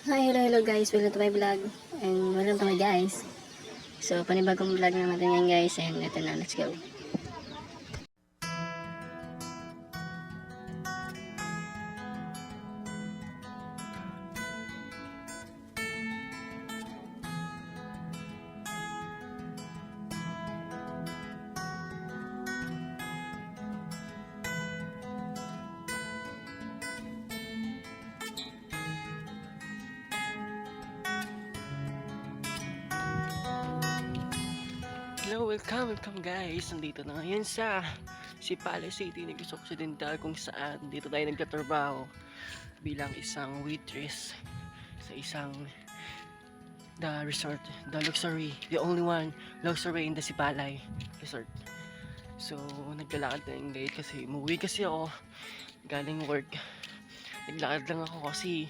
Hi, hello guys, welcome to my vlog and welcome to my guys. So panibagong vlog na natin yan guys, and ito na, let's go. Hello, welcome guys. Nandito na ngayon sa Sipales City, Negros Occidental, kung saan dito tayo nagtatrabaho bilang isang waitress sa isang the only one luxury in the Sipalay Resort. So, naglalakad tayong late kasi umuwi kasi ako galing work. Naglakad lang ako kasi